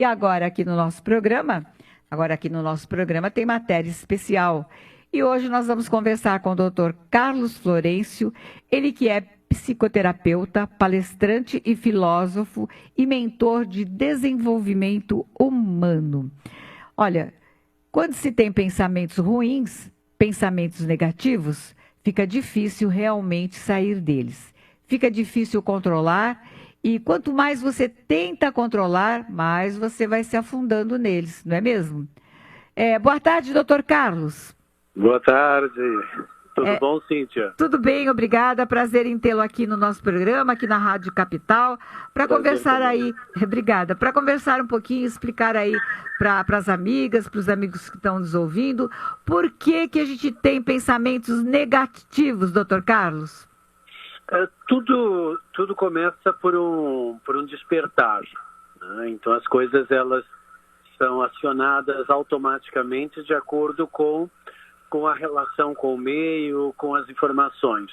E agora aqui no nosso programa tem matéria especial. E hoje nós vamos conversar com o Dr. Carlos Florencio, ele que é psicoterapeuta, palestrante e filósofo e mentor de desenvolvimento humano. Olha, quando se tem pensamentos ruins, pensamentos negativos, fica difícil realmente sair deles. Fica difícil controlar e quanto mais você tenta controlar, mais você vai se afundando neles, não é mesmo? Boa tarde, doutor Carlos. Boa tarde. Tudo bom, Cíntia? Tudo bem, obrigada. Prazer em tê-lo aqui no nosso programa, aqui na Rádio Capital, para conversar aí. Obrigada. Para conversar um pouquinho, explicar aí para as amigas, para os amigos que estão nos ouvindo, por que a gente tem pensamentos negativos, doutor Carlos? Tudo começa por um despertar, né? Então as coisas elas são acionadas automaticamente de acordo com a relação com o meio, com as informações.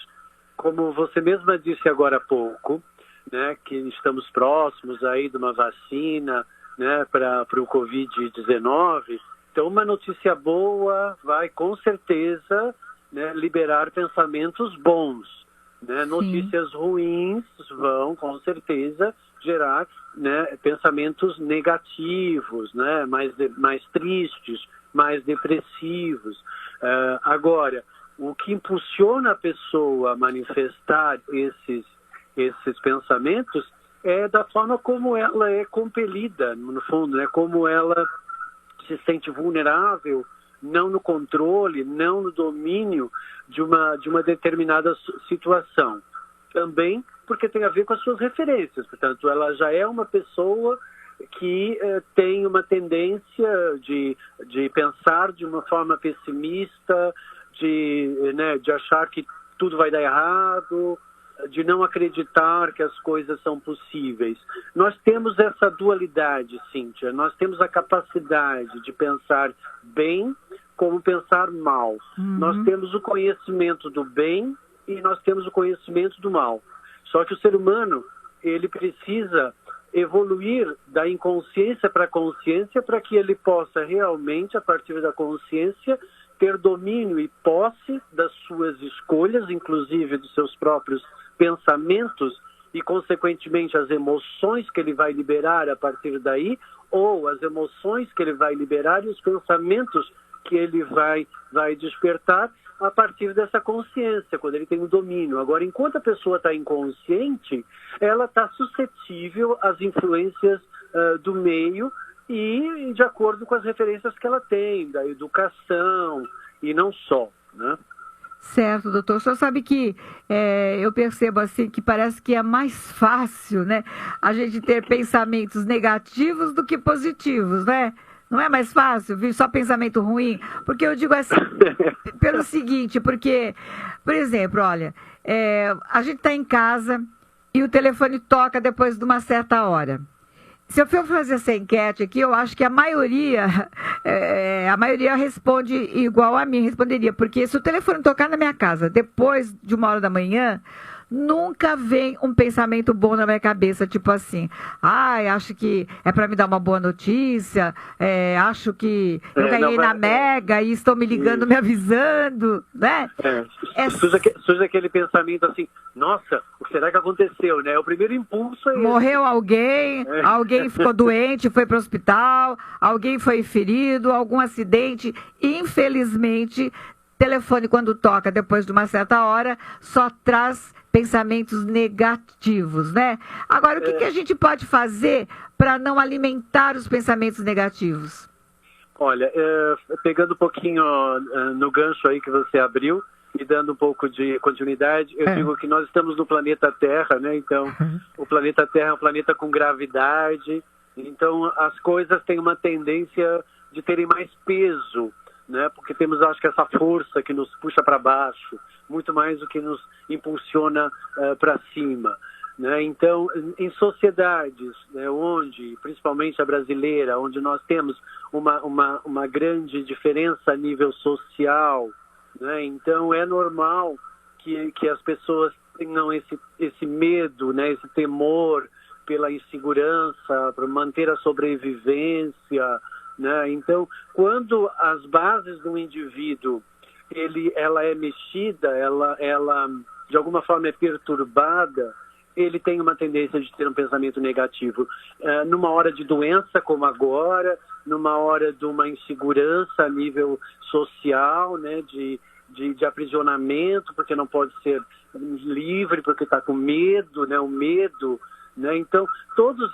Como você mesma disse agora há pouco, né, que estamos próximos aí de uma vacina, né, para o Covid-19, então uma notícia boa vai com certeza, né, liberar pensamentos bons, né? Notícias ruins vão com certeza gerar, né, pensamentos negativos, né, mais tristes, mais depressivos. Agora, o que impulsiona a pessoa a manifestar esses pensamentos é da forma como ela é compelida, no fundo, né? Como ela se sente vulnerável, não no controle, não no domínio de uma determinada situação. Também porque tem a ver com as suas referências, portanto, ela já é uma pessoa que tem uma tendência de pensar de uma forma pessimista, de achar que tudo vai dar errado, de não acreditar que as coisas são possíveis. Nós temos essa dualidade, Cíntia, nós temos a capacidade de pensar bem como pensar mal. Nós temos o conhecimento do bem e nós temos o conhecimento do mal. Só que o ser humano, ele precisa evoluir da inconsciência para a consciência para que ele possa realmente, a partir da consciência, ter domínio e posse das suas escolhas, inclusive dos seus próprios pensamentos e, consequentemente, as emoções que ele vai liberar a partir daí, ou as emoções que ele vai liberar e os pensamentos que ele vai despertar a partir dessa consciência, quando ele tem o domínio. Agora, enquanto a pessoa está inconsciente, ela está suscetível às influências do meio e de acordo com as referências que ela tem, da educação e não só, né? Certo, doutor. O senhor sabe que eu percebo assim que parece que é mais fácil, né, a gente ter pensamentos negativos do que positivos, né? Não é mais fácil vir só pensamento ruim? Porque eu digo assim, pelo seguinte, porque, por exemplo, olha, a gente está em casa e o telefone toca depois de uma certa hora. Se eu for fazer essa enquete aqui, eu acho que a maioria responde igual a mim responderia. Porque se o telefone tocar na minha casa depois de 1h da manhã, nunca vem um pensamento bom na minha cabeça, tipo assim, acho que é para me dar uma boa notícia, acho que eu ganhei na Mega e estão me ligando, me avisando, né? Surge aquele pensamento assim, nossa, o que será que aconteceu, né? O primeiro impulso é morreu alguém, alguém ficou doente, foi para o hospital, alguém foi ferido, algum acidente, infelizmente, telefone quando toca depois de uma certa hora, só traz pensamentos negativos, né? Agora, o que a gente pode fazer para não alimentar os pensamentos negativos? Olha, pegando um pouquinho no gancho aí que você abriu e dando um pouco de continuidade, eu digo que nós estamos no planeta Terra, né? Então, o planeta Terra é um planeta com gravidade, então as coisas têm uma tendência de terem mais peso, né? Porque temos, acho que, essa força que nos puxa para baixo, muito mais do que nos impulsiona para cima, né? Então, em sociedades, né, onde, principalmente a brasileira, onde nós temos uma grande diferença a nível social, né? Então é normal que as pessoas tenham esse medo, né, esse temor pela insegurança, para manter a sobrevivência, né? Então, quando as bases do indivíduo ela é mexida, ela de alguma forma é perturbada, ele tem uma tendência de ter um pensamento negativo. Numa hora de doença como agora, numa hora de uma insegurança a nível social, né, de aprisionamento, porque não pode ser livre, porque está com medo, né, o medo, né? Então, todas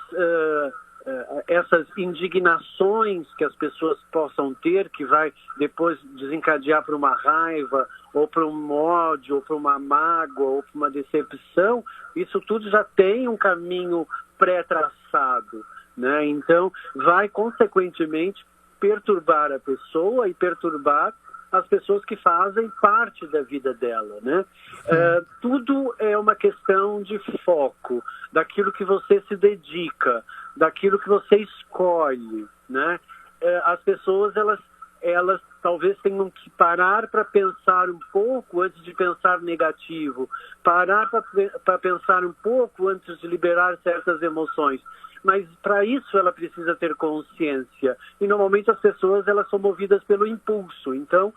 essas indignações que as pessoas possam ter, que vai depois desencadear para uma raiva, ou para um ódio, ou para uma mágoa, ou para uma decepção, isso tudo já tem um caminho pré-traçado, né? Então, vai consequentemente perturbar a pessoa e perturbar as pessoas que fazem parte da vida dela, né? Tudo é uma questão de foco, daquilo que você se dedica, daquilo que você escolhe, né? As pessoas, elas talvez tenham que parar para pensar um pouco antes de pensar negativo, parar para pensar um pouco antes de liberar certas emoções. Mas para isso ela precisa ter consciência. E normalmente as pessoas, elas são movidas pelo impulso. Então,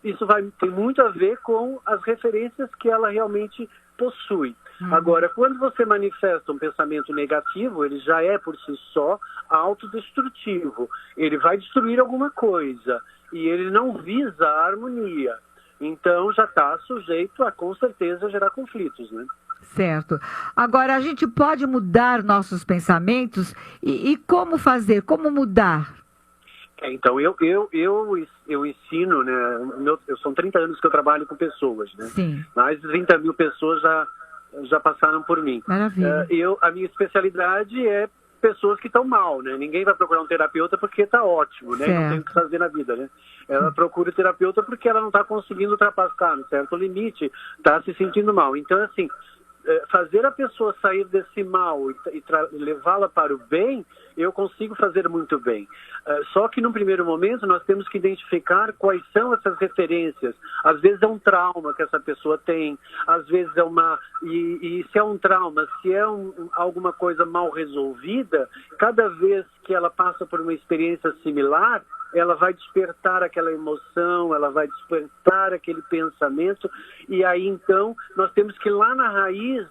isso tem muito a ver com as referências que ela realmente possui. Agora, quando você manifesta um pensamento negativo, ele já é por si só autodestrutivo. Ele vai destruir alguma coisa e ele não visa a harmonia. Então, já está sujeito a, com certeza, gerar conflitos, né? Certo. Agora, a gente pode mudar nossos pensamentos e como fazer? Como mudar? Então, eu ensino, né? São 30 anos que eu trabalho com pessoas, né? Sim. Mais de 30 mil pessoas já passaram por mim. Maravilha. A minha especialidade é pessoas que estão mal, né? Ninguém vai procurar um terapeuta porque está ótimo, né? Não tem o que fazer na vida, né? Ela procura o terapeuta porque ela não está conseguindo ultrapassar um certo limite, está se sentindo mal. Então, assim, fazer a pessoa sair desse mal e levá-la para o bem, eu consigo fazer muito bem. Só que, num primeiro momento, nós temos que identificar quais são essas referências. Às vezes é um trauma que essa pessoa tem, às vezes é E se é um trauma, se é alguma coisa mal resolvida, cada vez que ela passa por uma experiência similar, ela vai despertar aquela emoção, ela vai despertar aquele pensamento, e aí então nós temos que ir lá na raiz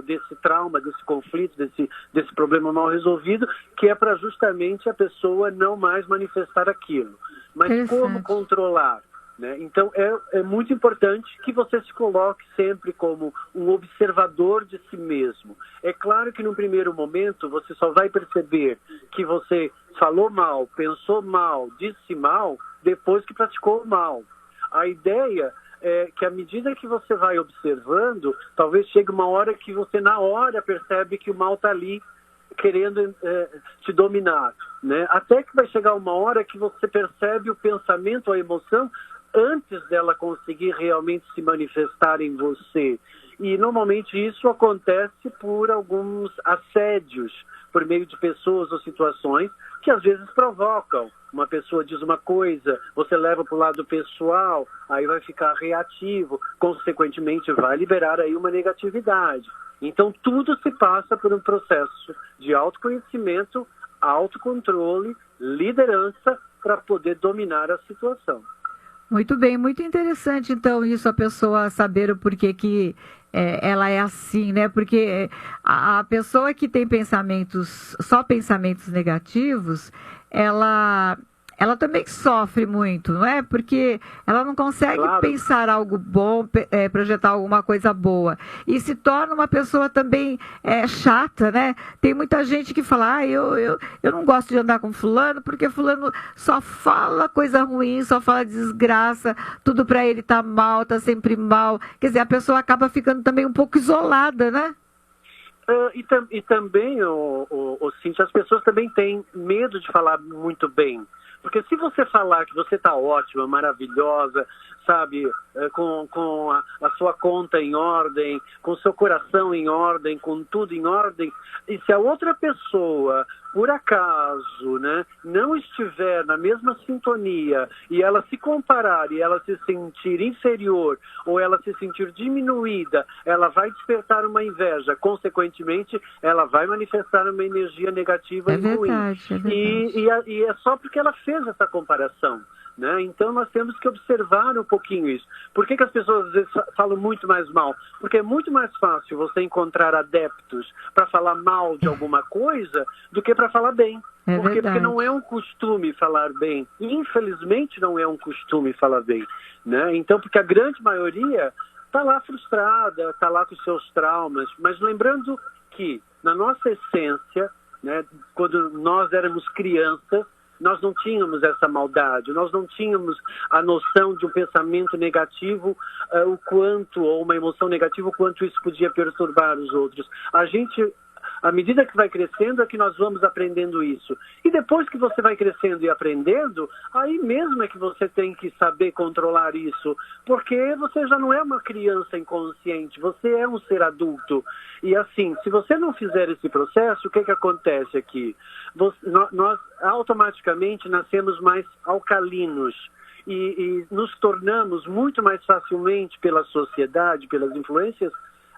desse trauma, desse conflito, desse problema mal resolvido, que é para justamente a pessoa não mais manifestar aquilo. Mas como controlar? Né? Então, é muito importante que você se coloque sempre como um observador de si mesmo. É claro que, num primeiro momento, você só vai perceber que você falou mal, pensou mal, disse mal, depois que praticou o mal. A ideia é que, à medida que você vai observando, talvez chegue uma hora que você, na hora, percebe que o mal está ali, querendo te dominar. Né? Até que vai chegar uma hora que você percebe o pensamento, a emoção, antes dela conseguir realmente se manifestar em você. E normalmente isso acontece por alguns assédios, por meio de pessoas ou situações que às vezes provocam. Uma pessoa diz uma coisa, você leva para o lado pessoal, aí vai ficar reativo, consequentemente vai liberar aí uma negatividade. Então tudo se passa por um processo de autoconhecimento, autocontrole, liderança para poder dominar a situação. Muito bem, muito interessante, então, isso, a pessoa saber o porquê que ela é assim, né? Porque a pessoa que tem só pensamentos negativos, ela também sofre muito, não é? Porque ela não consegue pensar algo bom, projetar alguma coisa boa. E se torna uma pessoa também chata, né? Tem muita gente que fala, eu não gosto de andar com fulano, porque fulano só fala coisa ruim, só fala desgraça, tudo para ele tá mal, tá sempre mal. Quer dizer, a pessoa acaba ficando também um pouco isolada, né? E também, Cíntia, as pessoas também têm medo de falar muito bem. Porque se você falar que você está ótima, maravilhosa, sabe, com a sua conta em ordem, com o seu coração em ordem, com tudo em ordem, e se a outra pessoa por acaso, né, não estiver na mesma sintonia e ela se comparar e ela se sentir inferior ou ela se sentir diminuída, ela vai despertar uma inveja. Consequentemente, ela vai manifestar uma energia negativa e ruim. É verdade. E é só porque ela fez essa comparação. Né? Então nós temos que observar um pouquinho isso. Por que as pessoas às vezes falam muito mais mal? Porque é muito mais fácil você encontrar adeptos para falar mal de alguma coisa do que para falar bem. Porque não é um costume falar bem. Infelizmente não é um costume falar bem. Né? Então, porque a grande maioria está lá frustrada, está lá com seus traumas. Mas lembrando que na nossa essência, né, quando nós éramos crianças, nós não tínhamos essa maldade, nós não tínhamos a noção de um pensamento negativo, ou uma emoção negativa, o quanto isso podia perturbar os outros. À medida que vai crescendo, é que nós vamos aprendendo isso. E depois que você vai crescendo e aprendendo, aí mesmo é que você tem que saber controlar isso, porque você já não é uma criança inconsciente, você é um ser adulto. E assim, se você não fizer esse processo, o que acontece aqui? Nós automaticamente nascemos mais alcalinos e nos tornamos muito mais facilmente pela sociedade, pelas influências,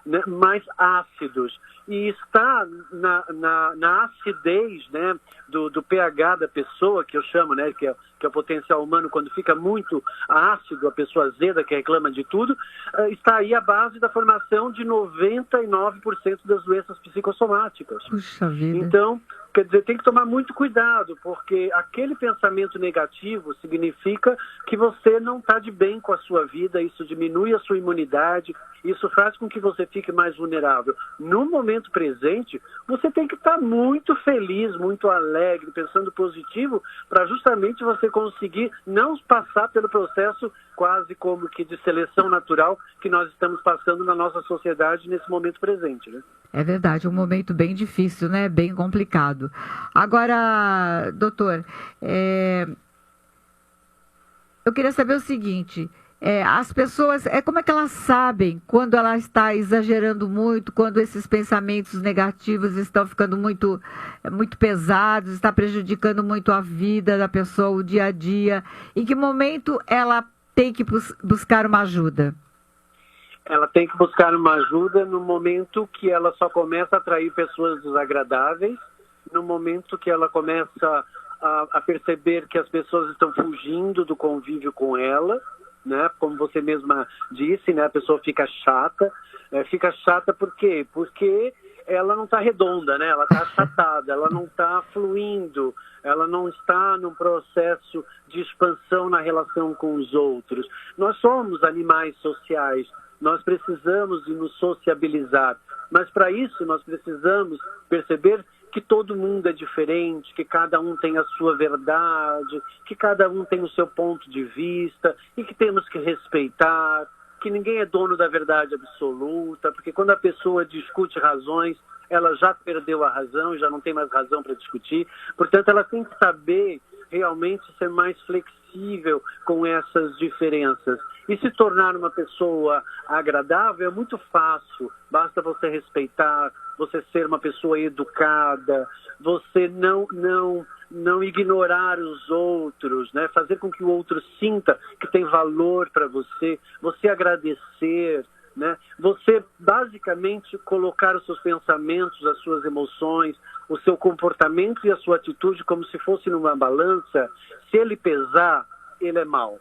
né, mais ácidos. E está na acidez, né, do pH da pessoa, que eu chamo, né, que é o potencial humano, quando fica muito ácido, a pessoa azeda, que reclama de tudo, está aí a base da formação de 99% das doenças psicossomáticas. Puxa vida. Então, quer dizer, tem que tomar muito cuidado, porque aquele pensamento negativo significa que você não está de bem com a sua vida, isso diminui a sua imunidade, isso faz com que você fique mais vulnerável. No momento presente, você tem que estar muito feliz, muito alegre, pensando positivo, para justamente você conseguir não passar pelo processo quase como que de seleção natural que nós estamos passando na nossa sociedade nesse momento presente, né? É verdade, um momento bem difícil, né? Bem complicado. Agora, doutor, eu queria saber o seguinte, as pessoas, como é que elas sabem quando ela está exagerando muito, quando esses pensamentos negativos estão ficando muito pesados, está prejudicando muito a vida da pessoa, o dia a dia? Em que momento ela tem que buscar uma ajuda? Ela tem que buscar uma ajuda no momento que ela só começa a atrair pessoas desagradáveis, no momento que ela começa a perceber que as pessoas estão fugindo do convívio com ela, né? Como você mesma disse, né? A pessoa fica chata. Fica chata por quê? Porque ela não está redonda, né? Ela está achatada, ela não está fluindo, ela não está num processo de expansão na relação com os outros. Nós somos animais sociais, nós precisamos de nos sociabilizar, mas para isso nós precisamos perceber que todo mundo é diferente, que cada um tem a sua verdade, que cada um tem o seu ponto de vista e que temos que respeitar, que ninguém é dono da verdade absoluta, porque quando a pessoa discute razões, ela já perdeu a razão e já não tem mais razão para discutir. Portanto, ela tem que saber realmente ser mais flexível com essas diferenças. E se tornar uma pessoa agradável é muito fácil. Basta você respeitar, você ser uma pessoa educada, você não ignorar os outros, né? Fazer com que o outro sinta que tem valor para você, você agradecer, né? Você basicamente colocar os seus pensamentos, as suas emoções, o seu comportamento e a sua atitude como se fosse numa balança. Se ele pesar, ele é mau.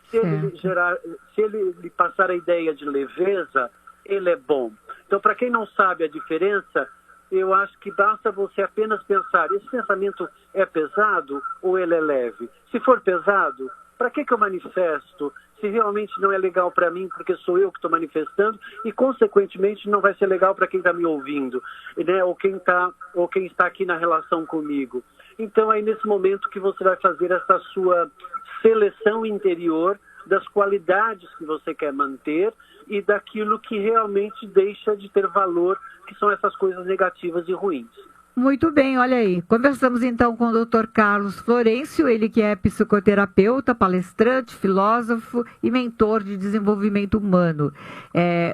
Se ele lhe passar a ideia de leveza, ele é bom. Então, para quem não sabe a diferença, eu acho que basta você apenas pensar, esse pensamento é pesado ou ele é leve? Se for pesado, para que eu manifesto? Se realmente não é legal para mim, porque sou eu que estou manifestando, e consequentemente não vai ser legal para quem está me ouvindo, né? ou quem está aqui na relação comigo. Então é nesse momento que você vai fazer essa sua seleção interior das qualidades que você quer manter e daquilo que realmente deixa de ter valor, que são essas coisas negativas e ruins. Muito bem, olha aí. Conversamos então com o Dr. Carlos Florencio, ele que é psicoterapeuta, palestrante, filósofo e mentor de desenvolvimento humano.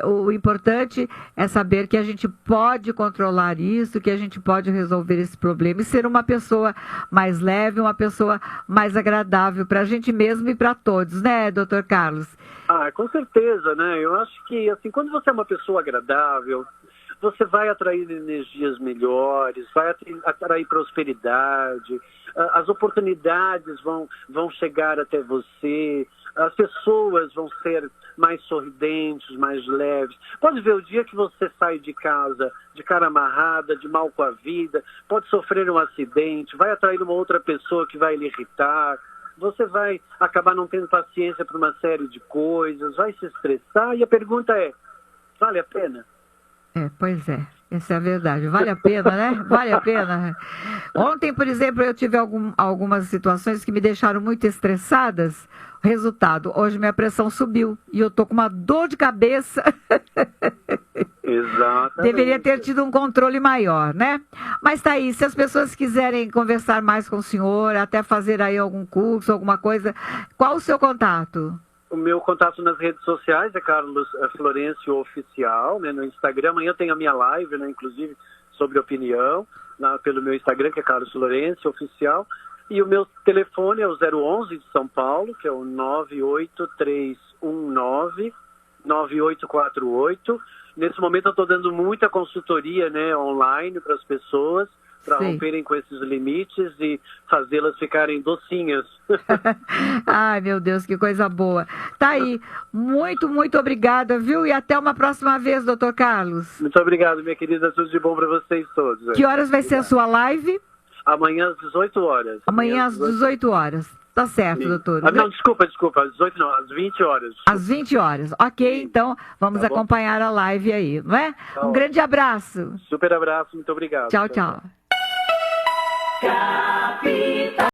O importante é saber que a gente pode controlar isso, que a gente pode resolver esse problema e ser uma pessoa mais leve, uma pessoa mais agradável para a gente mesmo e para todos, né, Dr. Carlos? Com certeza, né? Eu acho que, assim, quando você é uma pessoa agradável, você vai atrair energias melhores, vai atrair prosperidade, as oportunidades vão chegar até você, as pessoas vão ser mais sorridentes, mais leves. Pode ver, o dia que você sai de casa de cara amarrada, de mal com a vida, pode sofrer um acidente, vai atrair uma outra pessoa que vai lhe irritar, você vai acabar não tendo paciência para uma série de coisas, vai se estressar, e a pergunta é, vale a pena? Pois é, essa é a verdade. Vale a pena, né? Vale a pena. Ontem, por exemplo, eu tive algumas situações que me deixaram muito estressadas. Resultado, hoje minha pressão subiu e eu tô com uma dor de cabeça. Exatamente. Deveria ter tido um controle maior, né? Mas tá aí, se as pessoas quiserem conversar mais com o senhor, até fazer aí algum curso, alguma coisa, qual o seu contato? O meu contato nas redes sociais é Carlos Florencio Oficial, né, no Instagram. Amanhã tem a minha live, né, inclusive, sobre opinião, pelo meu Instagram, que é Carlos Florencio Oficial. E o meu telefone é o 011 de São Paulo, que é o 98319-9848. Nesse momento eu estou dando muita consultoria, né, online para as pessoas, para romperem com esses limites e fazê-las ficarem docinhas. Ai, meu Deus, que coisa boa. Tá aí. Muito, muito obrigada, viu? E até uma próxima vez, doutor Carlos. Muito obrigado, minha querida. Tudo de bom para vocês todos. Que horas vai ser a sua live? Amanhã às 18 horas. Amanhã às 18 horas. Tá certo, doutor. Não, desculpa. Às 18 não, às 20 horas. Às 20 horas. Ok, então vamos acompanhar a live aí, não é? Um grande abraço. Super abraço, muito obrigado. Tchau, tchau.